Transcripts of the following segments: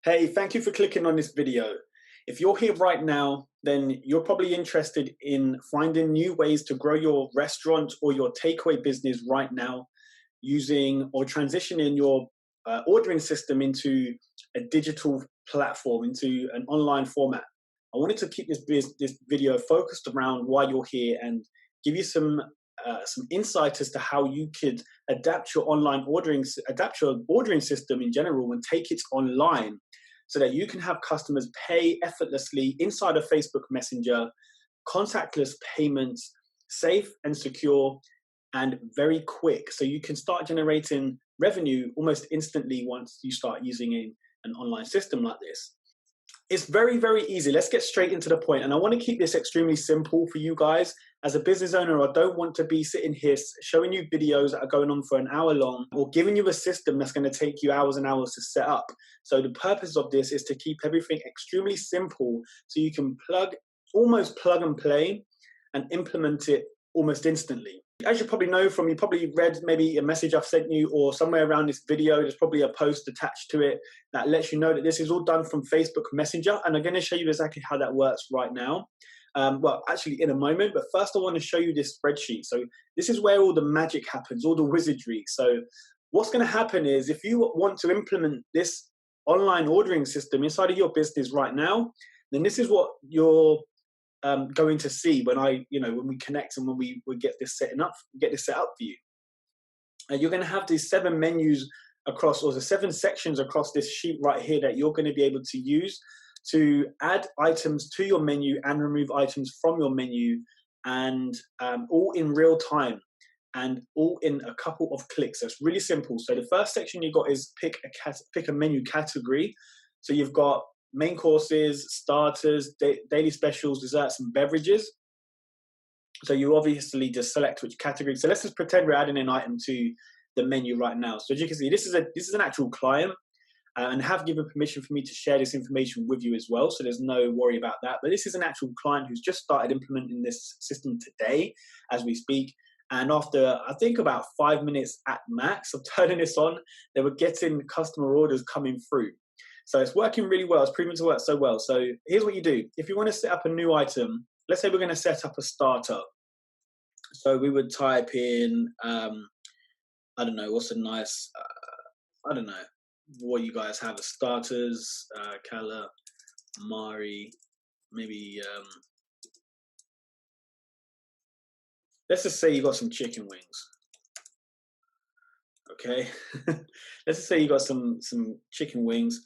Hey, thank you for clicking on this video. If you're here right now, then you're probably interested in finding new ways to grow your restaurant or your takeaway business right now using or transitioning your ordering system into a digital platform, into an online format. I wanted to keep this video focused around why you're here and give you some insight as to how you could adapt your adapt your ordering system in general and take it online so that you can have customers pay effortlessly inside of Facebook Messenger, contactless payments, safe and secure, and very quick. So you can start generating revenue almost instantly once you start using an online system like this. It's very, very easy. Let's get straight into the point. And I want to keep this extremely simple for you guys. As a business owner, I don't want to be sitting here showing you videos that are going on for an hour long or giving you a system that's going to take you hours and hours to set up. So the purpose of this is to keep everything extremely simple so you can almost plug and play and implement it almost instantly. As you probably know you probably read maybe a message I've sent you or somewhere around this video, there's probably a post attached to it that lets you know that this is all done from Facebook Messenger. And I'm going to show you exactly how that works right now. Well, actually in a moment, but first I want to show you this spreadsheet. So this is where all the magic happens, all the wizardry. So what's going to happen is if you want to implement this online ordering system inside of your business right now, then this is what you're going to see when when we connect and when we get this set up for you. You're going to have these 7 menus across, or the 7 sections across this sheet right here that you're going to be able to use to add items to your menu and remove items from your menu, and all in real time and all in a couple of clicks. So it's really simple. So the first section you got is pick a menu category. So you've got main courses, starters, daily specials, desserts, and beverages. So you obviously just select which category. So let's just pretend we're adding an item to the menu right now. So as you can see, this is an actual client, and have given permission for me to share this information with you as well. So there's no worry about that. But this is an actual client who's just started implementing this system today as we speak. And after, I think, about 5 minutes at max of turning this on, they were getting customer orders coming through. So it's working really well. It's proven to work so well. So here's what you do. If you want to set up a new item, let's say we're going to set up a starter. So we would type in, I don't know, what's a nice, I don't know, what you guys have as starters, calamari, maybe, let's just say you got some chicken wings. Okay, let's just say you got some chicken wings,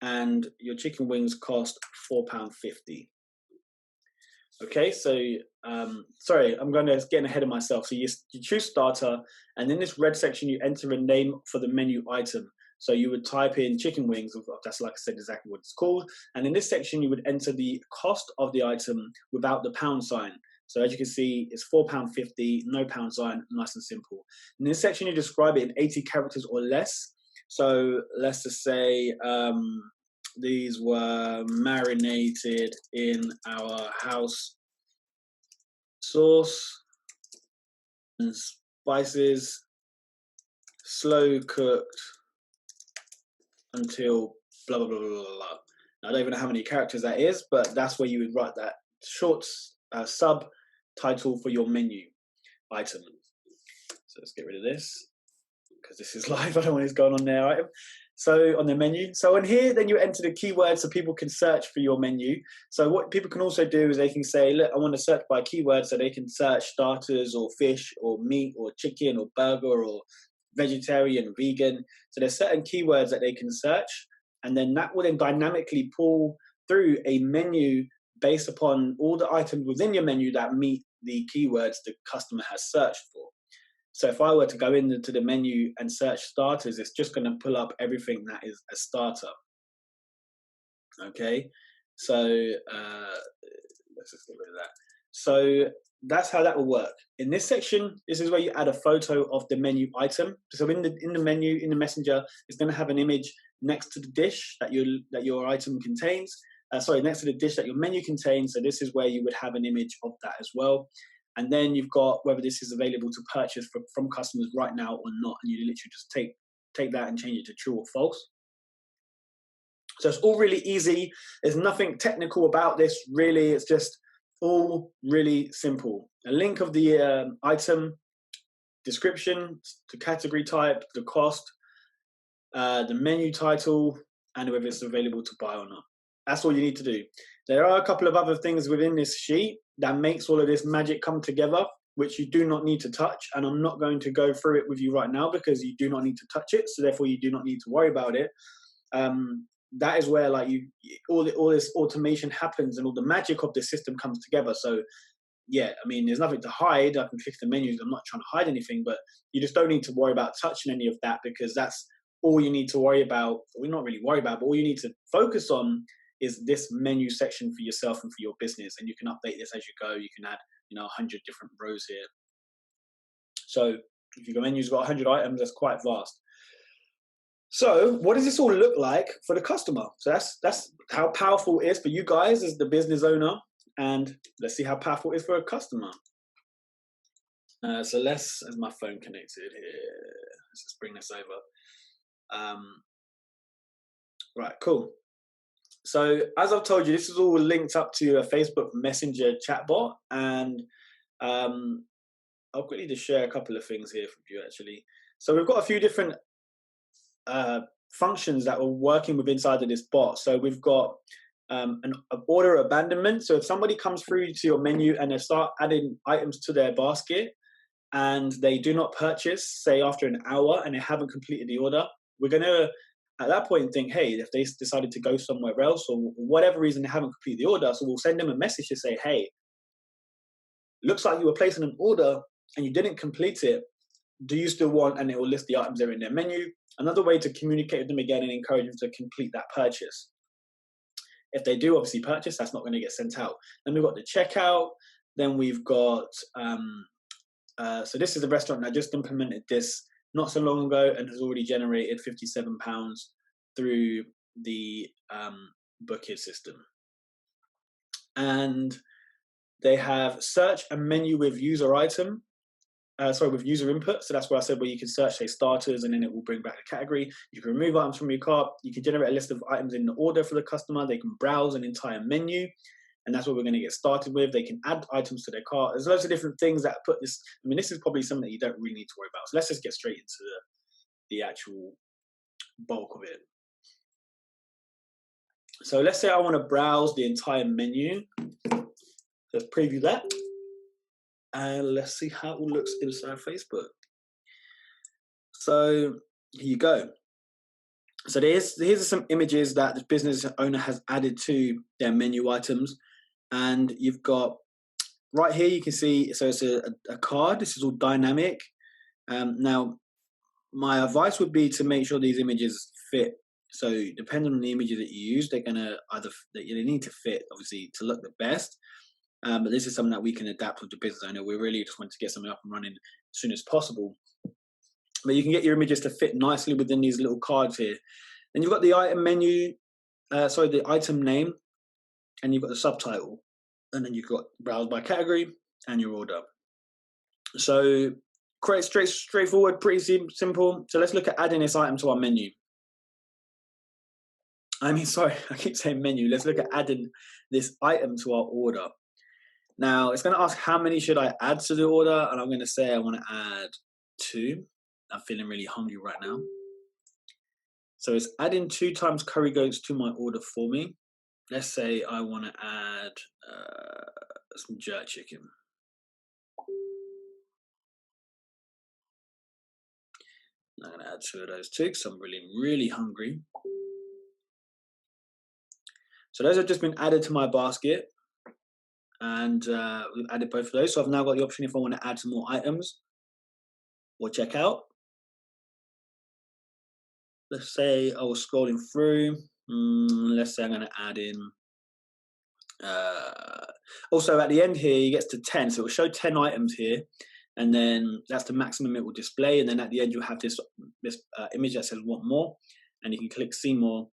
and your chicken wings cost £4.50. Okay, so sorry, I'm getting ahead of myself. So you choose starter, and in this red section you enter a name for the menu item. So you would type in chicken wings, that's, like I said, exactly what it's called. And in this section you would enter the cost of the item without the pound sign. So as you can see, it's £4.50, no pound sign, nice and simple. In this section, you describe it in 80 characters or less. So let's just say these were marinated in our house sauce and spices, slow cooked until blah, blah, blah, blah, blah. Now, I don't even know how many characters that is, but that's where you would write that short subtitle for your menu item. So let's get rid of this because this is live. I don't know what is going on there. Item. So on the menu. So on here, then you enter the keywords so people can search for your menu. So what people can also do is they can say, look, I want to search by keywords, so they can search starters or fish or meat or chicken or burger or vegetarian, vegan. So there's certain keywords that they can search, and then that will then dynamically pull through a menu based upon all the items within your menu that meet the keywords the customer has searched for. So if I were to go into the menu and search starters, it's just going to pull up everything that is a starter. Okay, so let's just get rid of that. So that's how that will work. In this section, this is where you add a photo of the menu item. So in the menu, in the messenger, it's going to have an image next to the dish that your item contains. Next to the dish that your menu contains. So this is where you would have an image of that as well. And then you've got whether this is available to purchase from customers right now or not. And you literally just take that and change it to true or false. So it's all really easy. There's nothing technical about this, really. It's just all really simple. A link of the item, description, the category type, the cost, the menu title, and whether it's available to buy or not. That's all you need to do. There are a couple of other things within this sheet that makes all of this magic come together, which you do not need to touch. And I'm not going to go through it with you right now because you do not need to touch it. So therefore you do not need to worry about it. That is where like all this automation happens and all the magic of the system comes together. So yeah, I mean, there's nothing to hide. I can click the menus. I'm not trying to hide anything, but you just don't need to worry about touching any of that because that's all you need to worry about. We're not really worried about, but all you need to focus on is this menu section for yourself and for your business. And you can update this as you go. You can add, 100 different rows here. So if your menu's got 100 items, that's quite vast. So what does this all look like for the customer? So that's how powerful it is for you guys as the business owner. And let's see how powerful it is for a customer. So as my phone connected here, let's just bring this over. Right, cool. So as I've told you, this is all linked up to a Facebook Messenger chatbot. And I'll quickly just share a couple of things here for you, actually. So we've got a few different functions that we're working with inside of this bot. So we've got an order abandonment. So if somebody comes through to your menu and they start adding items to their basket and they do not purchase, say after an hour, and they haven't completed the order, we're going to, at that point, think, hey, if they decided to go somewhere else or whatever reason they haven't completed the order, so we'll send them a message to say, hey, looks like you were placing an order and you didn't complete it. Do you still want, and it will list the items that are in their menu. Another way to communicate with them again and encourage them to complete that purchase. If they do obviously purchase, that's not going to get sent out. Then we've got the checkout. Then we've got, so this is a restaurant that just implemented this not so long ago and has already generated £57 through the booking system. And they have search and menu with user item. With user input. So that's where I said where you can search, say, starters, and then it will bring back the category. You can remove items from your cart. You can generate a list of items in the order for the customer. They can browse an entire menu. And that's what we're going to get started with. They can add items to their cart. There's loads of different things that put this. I mean, this is probably something that you don't really need to worry about. So let's just get straight into the actual bulk of it. So let's say I want to browse the entire menu. Let's preview that. And let's see how it all looks inside Facebook. So here you go. So here's some images that the business owner has added to their menu items. And you've got right here, you can see, so it's a card. This is all dynamic. Now, my advice would be to make sure these images fit. So depending on the images that you use, they're going to they need to fit, obviously, to look the best. But this is something that we can adapt with the business owner. We really just want to get something up and running as soon as possible. But you can get your images to fit nicely within these little cards here. Then you've got the item menu, the item name, and you've got the subtitle. And then you've got browse by category and your order. So quite straightforward, pretty simple. So let's look at adding this item to our menu. I keep saying menu. Let's look at adding this item to our order. Now, it's going to ask how many should I add to the order, and I'm going to say I want to add 2. I'm feeling really hungry right now. So it's adding 2 times curry goats to my order for me. Let's say I want to add some jerk chicken. I'm going to add 2 of those too because I'm really, really hungry. So those have just been added to my basket. And we've added both of those. So I've now got the option if I want to add some more items or check out. Let's say I was scrolling through. Let's say I'm going to add in. Also at the end here, it gets to 10. So it will show 10 items here. And then that's the maximum it will display. And then at the end, you'll have this image that says want more. And you can click see more.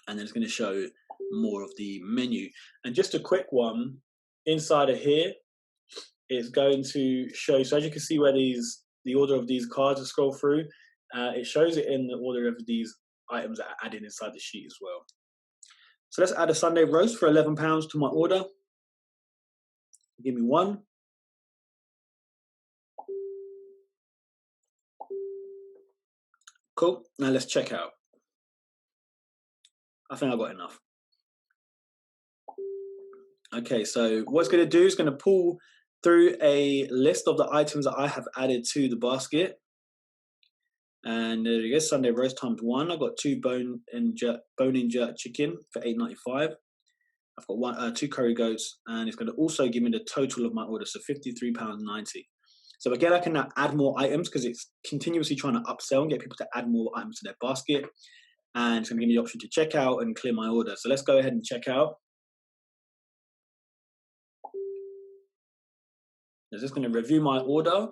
And then it's going to show more of the menu. And just a quick one, inside of here, it's going to show, so as you can see where the order of these cards are scroll through, it shows it in the order of these items that are added inside the sheet as well. So let's add a Sunday roast for £11 to my order. Give me one. Cool. Now let's check out. I think I got enough. Okay, so what it's going to do is going to pull through a list of the items that I have added to the basket. And there you go, Sunday roast times one. I've got two bone-in jerk chicken for £8.95. I've got two curry goats, and it's going to also give me the total of my order, so £53.90. So again, I can now add more items because it's continuously trying to upsell and get people to add more items to their basket. And it's going to give me the option to check out and clear my order. So let's go ahead and check out. It's just going to review my order.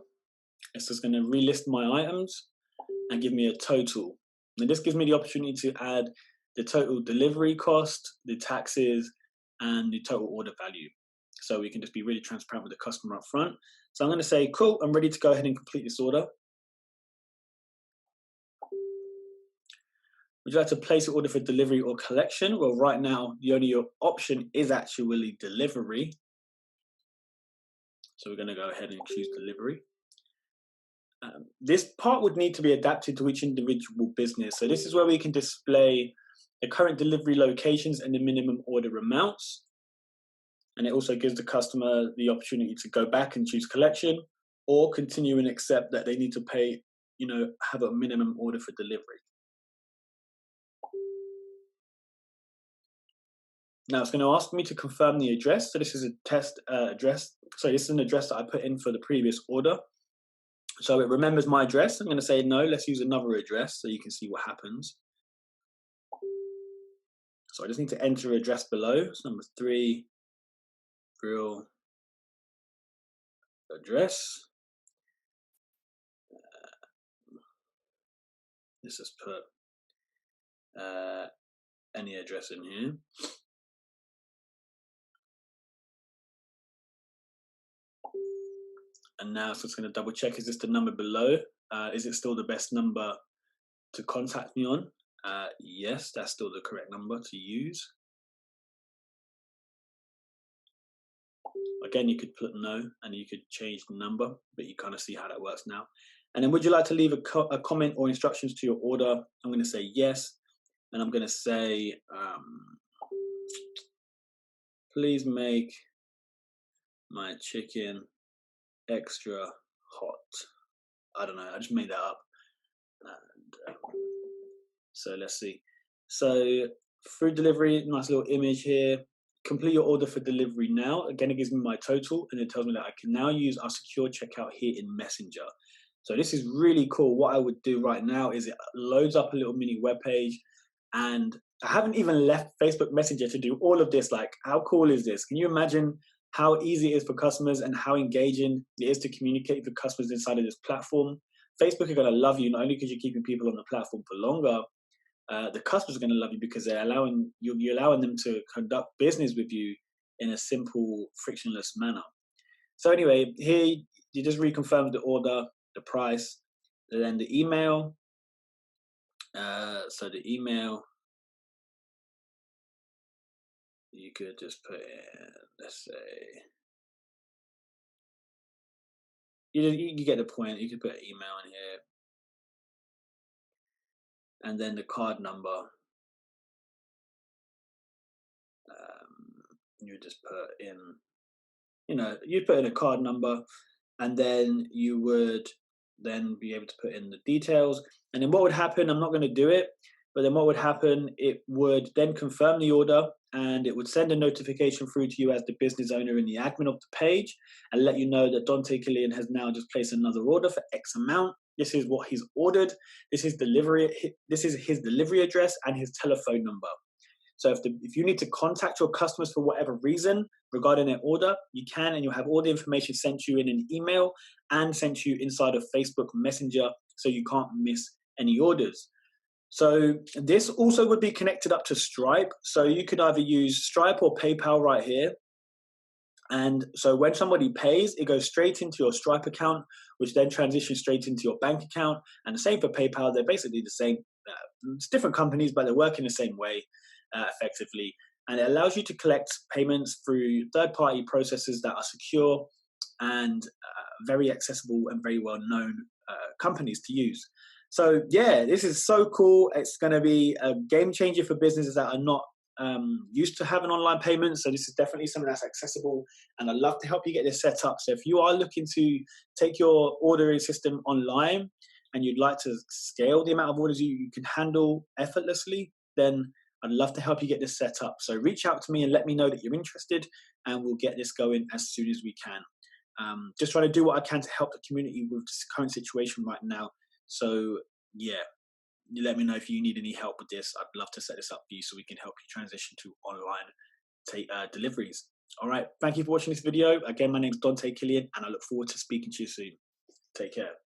It's just going to relist my items and give me a total. And this gives me the opportunity to add the total delivery cost, the taxes, and the total order value. So we can just be really transparent with the customer up front. So I'm going to say, cool, I'm ready to go ahead and complete this order. Would you like to place an order for delivery or collection? Well, right now, the only option is actually delivery. So we're going to go ahead and choose delivery. This part would need to be adapted to each individual business. So this is where we can display the current delivery locations and the minimum order amounts. And it also gives the customer the opportunity to go back and choose collection or continue and accept that they need to pay, have a minimum order for delivery. Now it's going to ask me to confirm the address. So this is a test address. So this is an address that I put in for the previous order. So it remembers my address. I'm going to say no, let's use another address so you can see what happens. So I just need to enter address below. It's number 3, real address. Let's just put any address in here. And now it's just going to double check, is this the number below? Is it still the best number to contact me on? Yes, that's still the correct number to use. Again, you could put no and you could change the number, but you kind of see how that works now. And then would you like to leave a comment or instructions to your order? I'm going to say yes. And I'm going to say, please make my chicken extra hot. I don't know, I just made that up. And, so let's see. So food delivery, nice little image here. Complete your order for delivery now. Again, it gives me my total and it tells me that I can now use our secure checkout here in Messenger. So this is really cool. What I would do right now is it loads up a little mini web page, and I haven't even left Facebook Messenger to do all of this. Like, how cool is this? Can you imagine how easy it is for customers and how engaging it is to communicate with customers inside of this platform? Facebook are going to love you, not only because you're keeping people on the platform for longer, the customers are going to love you because you're allowing them to conduct business with you in a simple, frictionless manner. So anyway, here you just reconfirm the order, the price, and then the email. So the email, you could just put in, let's say, you get the point. You could put an email in here. And then the card number, you just put in, you put in a card number, and then you would then be able to put in the details. And then what would happen, I'm not going to do it, but then what would happen, it would then confirm the order and it would send a notification through to you as the business owner and the admin of the page and let you know that Dante Killion has now just placed another order for X amount. This is what he's ordered. This is his delivery address and his telephone number. So if you need to contact your customers for whatever reason regarding their order, you can, and you'll have all the information sent to you in an email and sent to you inside of Facebook Messenger, so you can't miss any orders. So this also would be connected up to Stripe. So you could either use Stripe or PayPal right here. And so when somebody pays, it goes straight into your Stripe account, which then transitions straight into your bank account. And the same for PayPal, they're basically the same. It's different companies, but they work in the same way effectively. And it allows you to collect payments through third-party processors that are secure and very accessible and very well-known companies to use. So yeah, this is so cool. It's going to be a game changer for businesses that are not used to having online payments. So this is definitely something that's accessible, and I'd love to help you get this set up. So if you are looking to take your ordering system online and you'd like to scale the amount of orders you can handle effortlessly, then I'd love to help you get this set up. So reach out to me and let me know that you're interested, and we'll get this going as soon as we can. Just trying to do what I can to help the community with this current situation right now. So yeah, you let me know if you need any help with this. I'd love to set this up for you so we can help you transition to online deliveries. All right. Thank you for watching this video. Again, my name's Killion, and I look forward to speaking to you soon. Take care.